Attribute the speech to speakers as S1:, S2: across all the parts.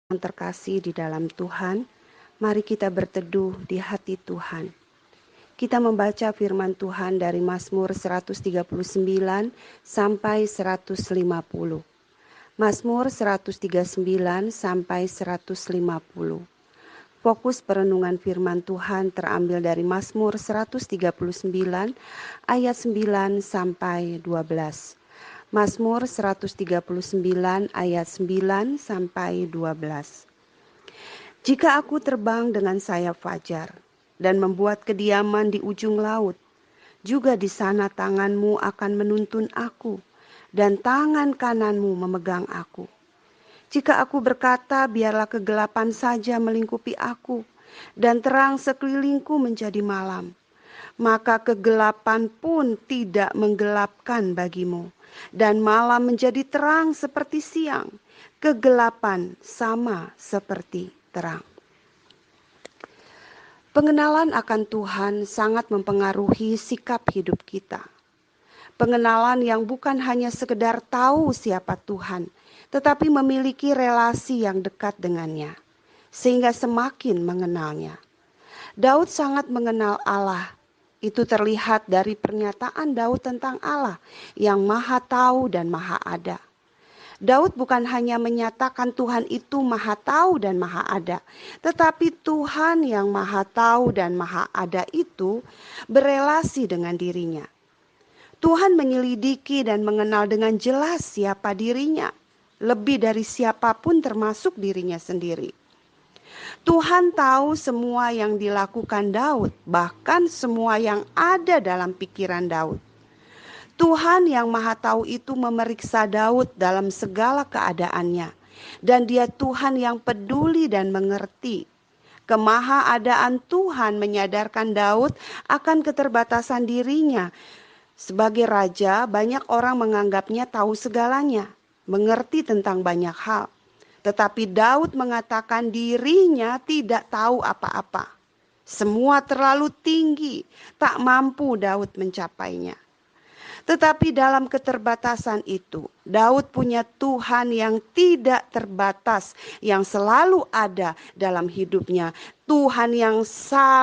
S1: Yang terkasih di dalam Tuhan, mari kita berteduh di hati Tuhan. Kita membaca firman Tuhan dari Mazmur 139 sampai 150. Mazmur 139 sampai 150. Fokus perenungan firman Tuhan terambil dari Mazmur 139 ayat 9 sampai 12. Mazmur 139 ayat 9 sampai 12. Jika aku terbang dengan sayap fajar dan membuat kediaman di ujung laut, juga di sana tanganmu akan menuntun aku dan tangan kananmu memegang aku. Jika aku berkata, biarlah kegelapan saja melingkupi aku dan terang sekelilingku menjadi malam, maka kegelapan pun tidak menggelapkan bagimu, dan malam menjadi terang seperti siang, kegelapan sama seperti terang. Pengenalan akan Tuhan sangat mempengaruhi sikap hidup kita. Pengenalan yang bukan hanya sekedar tahu siapa Tuhan, tetapi memiliki relasi yang dekat dengannya, sehingga semakin mengenalnya. Daud sangat mengenal Allah. Itu terlihat dari pernyataan Daud tentang Allah yang Maha Tahu dan Maha Ada. Daud bukan hanya menyatakan Tuhan itu Maha Tahu dan Maha Ada, tetapi Tuhan yang Maha Tahu dan Maha Ada itu berelasi dengan dirinya. Tuhan menyelidiki dan mengenal dengan jelas siapa dirinya, lebih dari siapapun termasuk dirinya sendiri. Tuhan tahu semua yang dilakukan Daud, bahkan semua yang ada dalam pikiran Daud. Tuhan yang Maha Tahu itu memeriksa Daud dalam segala keadaannya, dan Dia Tuhan yang peduli dan mengerti. Kemahaadaan Tuhan menyadarkan Daud akan keterbatasan dirinya. Sebagai raja, banyak orang menganggapnya tahu segalanya, mengerti tentang banyak hal. Tetapi Daud mengatakan dirinya tidak tahu apa-apa. Semua terlalu tinggi, tak mampu Daud mencapainya. Tetapi dalam keterbatasan itu, Daud punya Tuhan yang tidak terbatas, yang selalu ada dalam hidupnya. Tuhan yang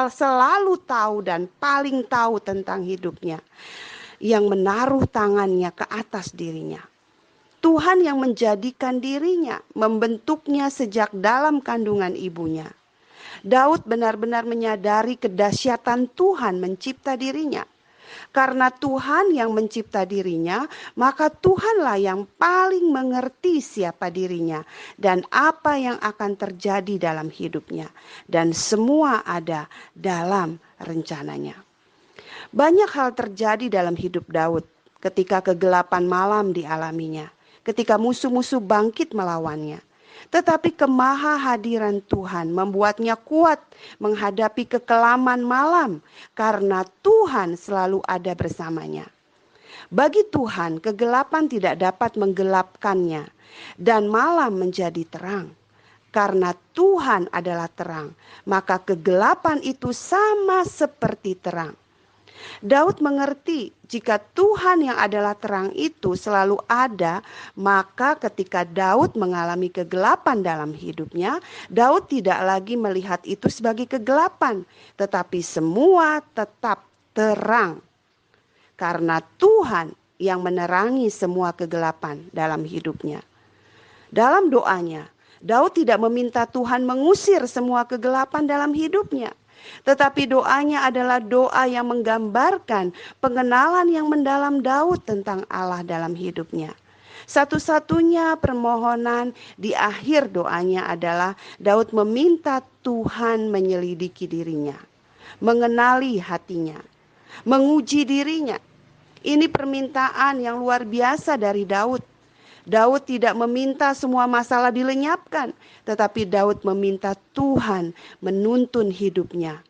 S1: selalu tahu dan paling tahu tentang hidupnya, yang menaruh tangannya ke atas dirinya. Tuhan yang menjadikan dirinya, membentuknya sejak dalam kandungan ibunya. Daud benar-benar menyadari kedahsyatan Tuhan mencipta dirinya. Karena Tuhan yang mencipta dirinya, maka Tuhanlah yang paling mengerti siapa dirinya dan apa yang akan terjadi dalam hidupnya. Dan semua ada dalam rencananya. Banyak hal terjadi dalam hidup Daud ketika kegelapan malam dialaminya, ketika musuh-musuh bangkit melawannya. Tetapi kemahahadiran Tuhan membuatnya kuat menghadapi kekelaman malam karena Tuhan selalu ada bersamanya. Bagi Tuhan, kegelapan tidak dapat menggelapkannya dan malam menjadi terang. Karena Tuhan adalah terang, maka kegelapan itu sama seperti terang. Daud mengerti jika Tuhan yang adalah terang itu selalu ada, maka ketika Daud mengalami kegelapan dalam hidupnya, Daud tidak lagi melihat itu sebagai kegelapan, tetapi semua tetap terang. Karena Tuhan yang menerangi semua kegelapan dalam hidupnya. Dalam doanya, Daud tidak meminta Tuhan mengusir semua kegelapan dalam hidupnya. Tetapi doanya adalah doa yang menggambarkan pengenalan yang mendalam Daud tentang Allah dalam hidupnya. Satu-satunya permohonan di akhir doanya adalah Daud meminta Tuhan menyelidiki dirinya, mengenali hatinya, menguji dirinya. Ini permintaan yang luar biasa dari Daud. Daud tidak meminta semua masalah dilenyapkan, tetapi Daud meminta Tuhan menuntun hidupnya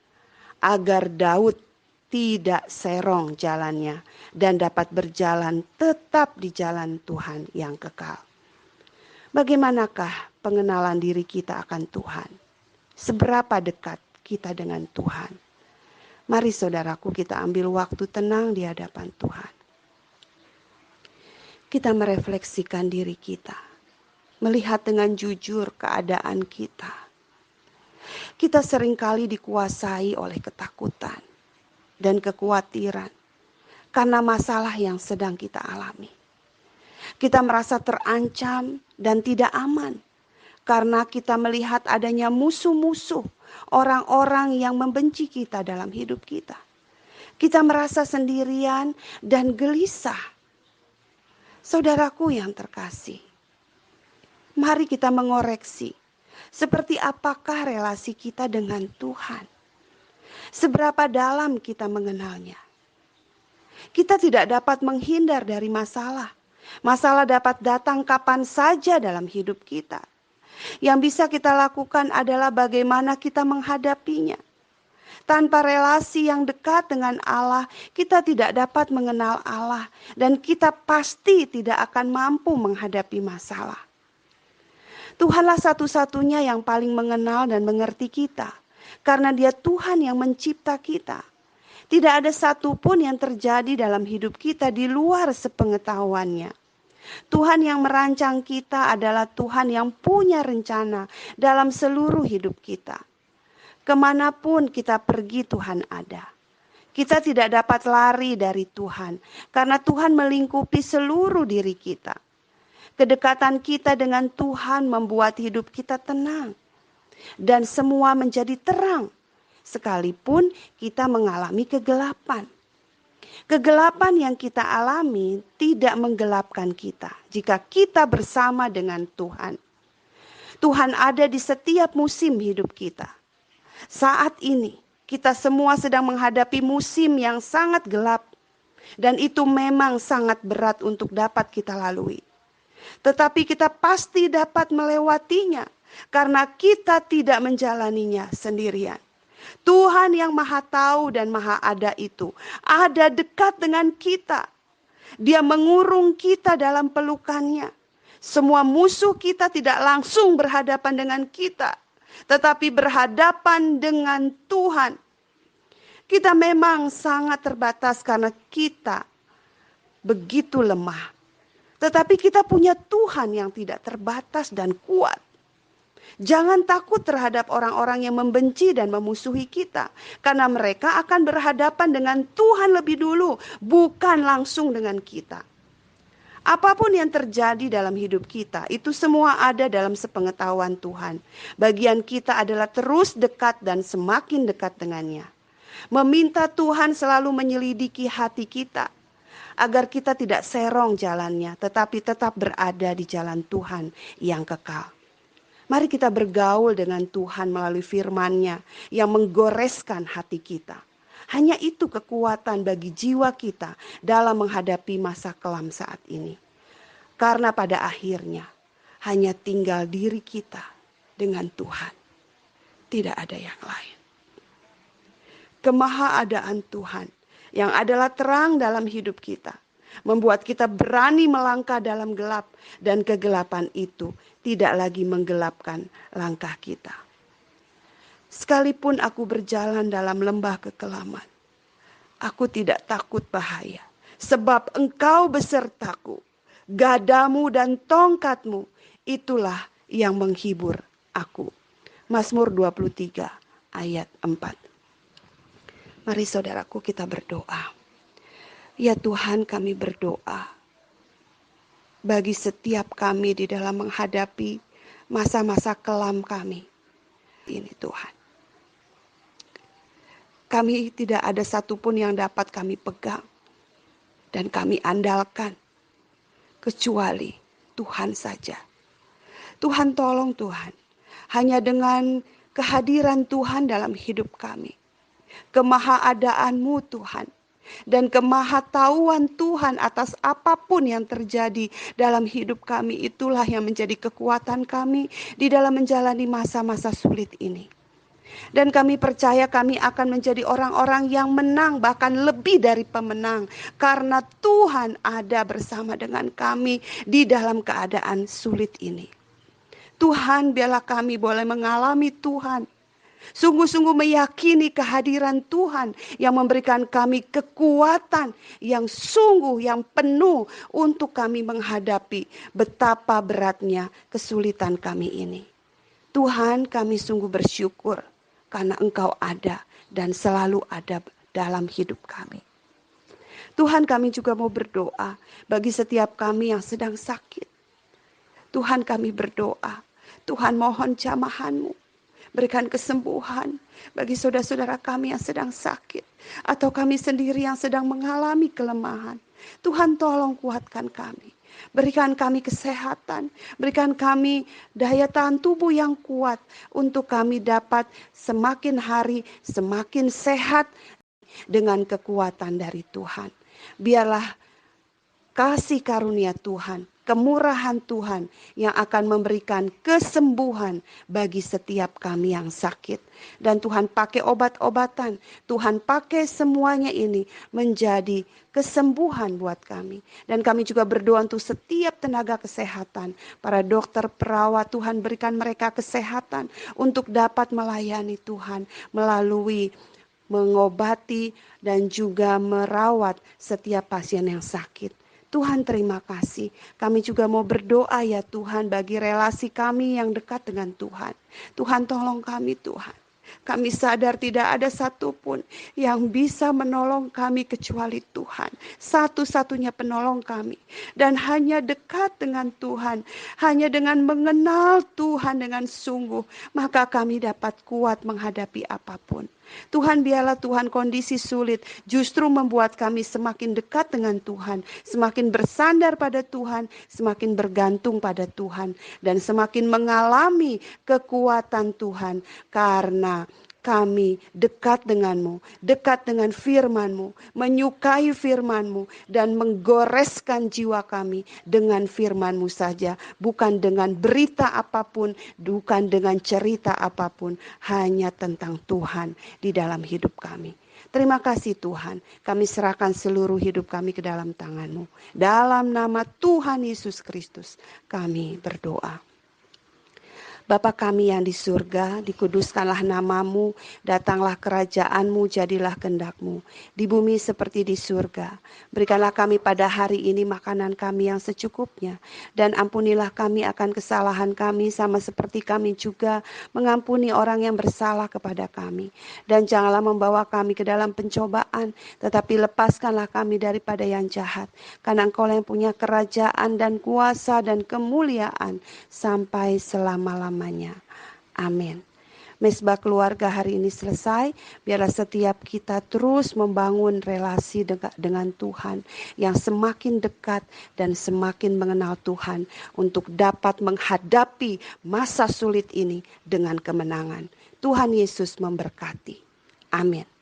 S1: agar Daud tidak serong jalannya dan dapat berjalan tetap di jalan Tuhan yang kekal. Bagaimanakah pengenalan diri kita akan Tuhan? Seberapa dekat kita dengan Tuhan? Mari saudaraku, kita ambil waktu tenang di hadapan Tuhan. Kita merefleksikan diri kita. melihat dengan jujur keadaan kita. Kita seringkali dikuasai oleh ketakutan dan kekhawatiran karena masalah yang sedang kita alami. Kita merasa terancam dan tidak aman karena kita melihat adanya musuh-musuh, orang-orang yang membenci kita dalam hidup kita. Kita merasa sendirian dan gelisah. Saudaraku yang terkasih, mari kita mengoreksi seperti apakah relasi kita dengan Tuhan. Seberapa dalam kita mengenalnya. Kita tidak dapat menghindar dari masalah. Masalah dapat datang kapan saja dalam hidup kita. Yang bisa kita lakukan adalah bagaimana kita menghadapinya. Tanpa relasi yang dekat dengan Allah, kita tidak dapat mengenal Allah. Dan kita pasti tidak akan mampu menghadapi masalah. Tuhanlah satu-satunya yang paling mengenal dan mengerti kita. Karena Dia Tuhan yang mencipta kita. Tidak ada satupun yang terjadi dalam hidup kita di luar sepengetahuannya. Tuhan yang merancang kita adalah Tuhan yang punya rencana dalam seluruh hidup kita. Kemanapun kita pergi, Tuhan ada. Kita tidak dapat lari dari Tuhan, karena Tuhan melingkupi seluruh diri kita. Kedekatan kita dengan Tuhan membuat hidup kita tenang. Dan semua menjadi terang. Sekalipun kita mengalami kegelapan. Kegelapan yang kita alami tidak menggelapkan kita jika kita bersama dengan Tuhan. Tuhan ada di setiap musim hidup kita. Saat ini kita semua sedang menghadapi musim yang sangat gelap. Dan itu memang sangat berat untuk dapat kita lalui. Tetapi kita pasti dapat melewatinya karena kita tidak menjalaninya sendirian. Tuhan yang Maha Tahu dan Maha Ada itu ada dekat dengan kita. Dia mengurung kita dalam pelukannya. Semua musuh kita tidak langsung berhadapan dengan kita, tetapi berhadapan dengan Tuhan. Kita memang sangat terbatas karena kita begitu lemah. Tetapi kita punya Tuhan yang tidak terbatas dan kuat. Jangan takut terhadap orang-orang yang membenci dan memusuhi kita. Karena mereka akan berhadapan dengan Tuhan lebih dulu, bukan langsung dengan kita. Apapun yang terjadi dalam hidup kita, itu semua ada dalam sepengetahuan Tuhan. Bagian kita adalah terus dekat dan semakin dekat dengannya. Meminta Tuhan selalu menyelidiki hati kita, agar kita tidak serong jalannya, tetapi tetap berada di jalan Tuhan yang kekal. Mari kita bergaul dengan Tuhan melalui firman-Nya yang menggoreskan hati kita. Hanya itu kekuatan bagi jiwa kita dalam menghadapi masa kelam saat ini. Karena pada akhirnya hanya tinggal diri kita dengan Tuhan. Tidak ada yang lain. Kemahaadaan Tuhan yang adalah terang dalam hidup kita membuat kita berani melangkah dalam gelap, dan kegelapan itu tidak lagi menggelapkan langkah kita. Sekalipun aku berjalan dalam lembah kekelaman, aku tidak takut bahaya, sebab Engkau besertaku. Gadamu dan tongkatmu, itulah yang menghibur aku. Mazmur 23 ayat 4. Mari saudaraku kita berdoa. Ya Tuhan, kami berdoa bagi setiap kami di dalam menghadapi masa-masa kelam kami. Ini Tuhan. Kami tidak ada satupun yang dapat kami pegang dan kami andalkan kecuali Tuhan saja. Tuhan tolong Tuhan. Hanya dengan kehadiran Tuhan dalam hidup kami. Kemahaadaanmu Tuhan. Dan kemahatauan Tuhan atas apapun yang terjadi dalam hidup kami, itulah yang menjadi kekuatan kami di dalam menjalani masa-masa sulit ini. Dan kami percaya kami akan menjadi orang-orang yang menang, bahkan lebih dari pemenang, karena Tuhan ada bersama dengan kami di dalam keadaan sulit ini. Tuhan, biarlah kami boleh mengalami Tuhan Sungguh-sungguh meyakini kehadiran Tuhan yang memberikan kami kekuatan yang sungguh, yang penuh untuk kami menghadapi betapa beratnya kesulitan kami ini. Tuhan, kami sungguh bersyukur karena Engkau ada dan selalu ada dalam hidup kami. Tuhan, kami juga mau berdoa bagi setiap kami yang sedang sakit. Tuhan, kami berdoa, Tuhan mohon jamahan-Mu, berikan kesembuhan bagi saudara-saudara kami yang sedang sakit, atau kami sendiri yang sedang mengalami kelemahan. Tuhan, tolong kuatkan kami. Berikan kami kesehatan, berikan kami daya tahan tubuh yang kuat untuk kami dapat semakin hari semakin sehat dengan kekuatan dari Tuhan. Biarlah kasih karunia Tuhan, kemurahan Tuhan yang akan memberikan kesembuhan bagi setiap kami yang sakit. Dan Tuhan pakai obat-obatan, Tuhan pakai semuanya ini menjadi kesembuhan buat kami. Dan kami juga berdoa untuk setiap tenaga kesehatan, para dokter, perawat, Tuhan berikan mereka kesehatan untuk dapat melayani Tuhan melalui mengobati dan juga merawat setiap pasien yang sakit. Tuhan, terima kasih. Kami juga mau berdoa ya Tuhan bagi relasi kami yang dekat dengan Tuhan. Tuhan, tolong kami Tuhan. Kami sadar tidak ada satupun yang bisa menolong kami kecuali Tuhan. Satu-satunya penolong kami. Dan hanya dekat dengan Tuhan. Hanya dengan mengenal Tuhan dengan sungguh. Maka kami dapat kuat menghadapi apapun. Tuhan, biarlah Tuhan kondisi sulit justru membuat kami semakin dekat dengan Tuhan, semakin bersandar pada Tuhan, semakin bergantung pada Tuhan, dan semakin mengalami kekuatan Tuhan karena kami dekat denganmu, dekat dengan firman-Mu, menyukai firman-Mu, dan menggoreskan jiwa kami dengan firman-Mu saja. Bukan dengan berita apapun, bukan dengan cerita apapun, hanya tentang Tuhan di dalam hidup kami. Terima kasih Tuhan, kami serahkan seluruh hidup kami ke dalam tangan-Mu. Dalam nama Tuhan Yesus Kristus kami berdoa. Bapa kami yang di surga, dikuduskanlah namamu, datanglah kerajaanmu, jadilah kehendak-Mu. Di bumi seperti di surga. Berikanlah kami pada hari ini makanan kami yang secukupnya. Dan ampunilah kami akan kesalahan kami sama seperti kami juga mengampuni orang yang bersalah kepada kami. Dan janganlah membawa kami ke dalam pencobaan, tetapi lepaskanlah kami daripada yang jahat. Karena Engkau yang punya kerajaan dan kuasa dan kemuliaan sampai selama-lamanya. Amin. Mesbah keluarga hari ini selesai. Biarlah setiap kita terus membangun relasi dengan Tuhan yang semakin dekat dan semakin mengenal Tuhan untuk dapat menghadapi masa sulit ini dengan kemenangan. Tuhan Yesus memberkati. Amin.